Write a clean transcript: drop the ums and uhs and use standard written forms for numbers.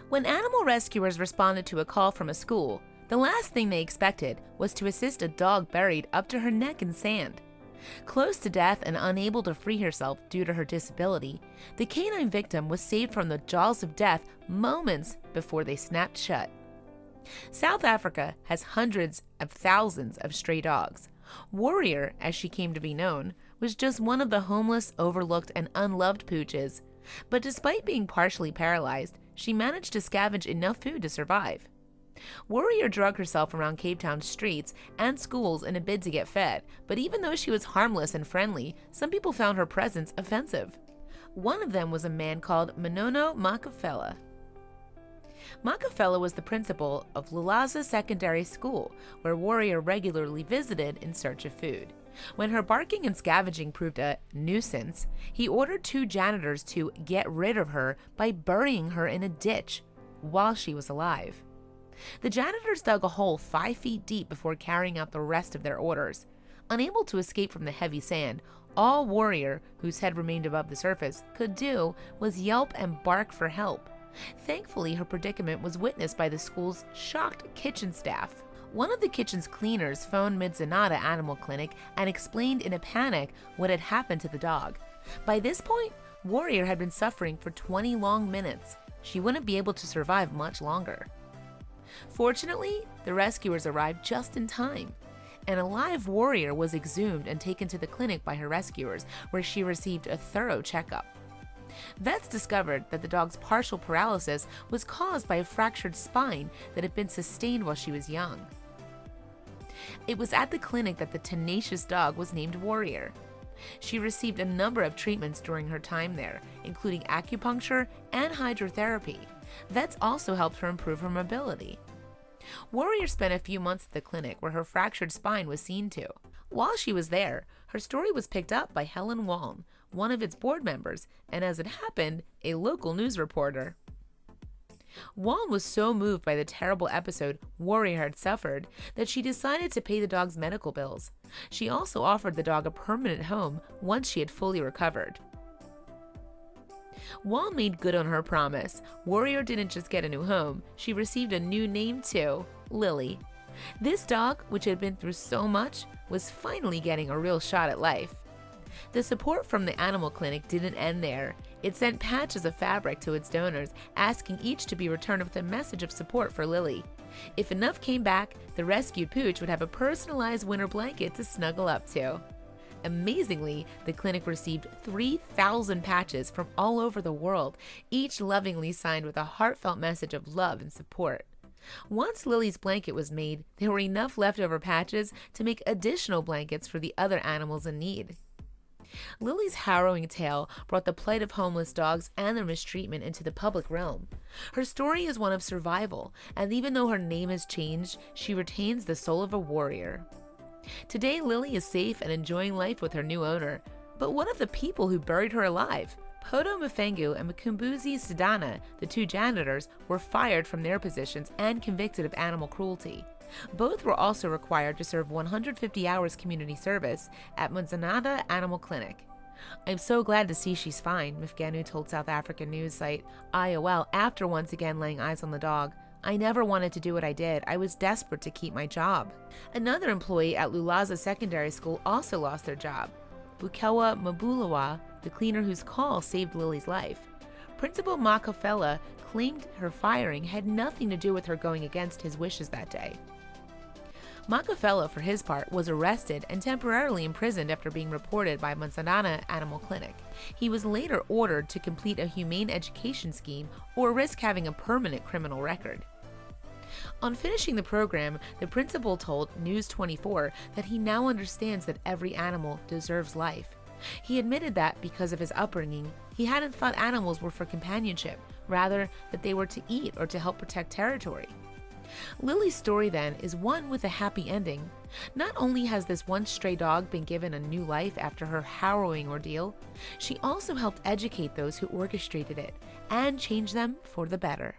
When animal rescuers responded to a call from a school, the last thing they expected was to assist a dog buried up to her neck in sand. Close to death and unable to free herself due to her disability, the canine victim was saved from the jaws of death moments before they snapped shut. South Africa has hundreds of thousands of stray dogs. Warrior, as she came to be known, was just one of the homeless, overlooked, and unloved pooches. But despite being partially paralyzed, she managed to scavenge enough food to survive. Warrior drug herself around Cape Town's streets and schools in a bid to get fed, but even though she was harmless and friendly, some people found her presence offensive. One of them was a man called Manono Makafela. Makafela was the principal of Lulaza Secondary School, where Warrior regularly visited in search of food. When her barking and scavenging proved a nuisance, he ordered 2 janitors to get rid of her by burying her in a ditch while she was alive. The janitors dug a hole 5 feet deep before carrying out the rest of their orders. Unable to escape from the heavy sand, all Warrior, whose head remained above the surface, could do was yelp and bark for help. Thankfully, her predicament was witnessed by the school's shocked kitchen staff. One of the kitchen's cleaners phoned Mid-Zanata Animal Clinic and explained in a panic what had happened to the dog. By this point, Warrior had been suffering for 20 long minutes. She wouldn't be able to survive much longer. Fortunately, the rescuers arrived just in time. An alive Warrior was exhumed and taken to the clinic by her rescuers, where she received a thorough checkup. Vets discovered that the dog's partial paralysis was caused by a fractured spine that had been sustained while she was young. It was at the clinic that the tenacious dog was named Warrior. She received a number of treatments during her time there, including acupuncture and hydrotherapy. Vets also helped her improve her mobility. Warrior spent a few months at the clinic where her fractured spine was seen to. While she was there, her story was picked up by Helen Waln, one of its board members, and as it happened, a local news reporter. Waln was so moved by the terrible episode Warrior had suffered that she decided to pay the dog's medical bills. She also offered the dog a permanent home once she had fully recovered. Waln made good on her promise. Warrior didn't just get a new home, she received a new name too, Lily. This dog, which had been through so much, was finally getting a real shot at life. The support from the animal clinic didn't end there. It sent patches of fabric to its donors, asking each to be returned with a message of support for Lily. If enough came back, the rescued pooch would have a personalized winter blanket to snuggle up to. Amazingly, the clinic received 3,000 patches from all over the world, each lovingly signed with a heartfelt message of love and support. Once Lily's blanket was made, there were enough leftover patches to make additional blankets for the other animals in need. Lily's harrowing tale brought the plight of homeless dogs and their mistreatment into the public realm. Her story is one of survival, and even though her name has changed, she retains the soul of a warrior. Today, Lily is safe and enjoying life with her new owner. But what of the people who buried her alive? Poto Mufengu and Mkumbuzi Sidana, the 2 janitors, were fired from their positions and convicted of animal cruelty. Both were also required to serve 150 hours community service at Mid-Zanata Animal Clinic. "I'm so glad to see she's fine," Mufengu told South African news site IOL after once again laying eyes on the dog. "I never wanted to do what I did. I was desperate to keep my job." Another employee at Lulaza Secondary School also lost their job. Bukewa Mabulawa, the cleaner whose call saved Lily's life. Principal Makafela claimed her firing had nothing to do with her going against his wishes that day. Makafela, for his part, was arrested and temporarily imprisoned after being reported by Mid-Zanata Animal Clinic. He was later ordered to complete a humane education scheme or risk having a permanent criminal record. On finishing the program, the principal told News 24 that he now understands that every animal deserves life. He admitted that, because of his upbringing, he hadn't thought animals were for companionship, rather that they were to eat or to help protect territory. Lily's story, then, is one with a happy ending. Not only has this once stray dog been given a new life after her harrowing ordeal, she also helped educate those who orchestrated it and change them for the better.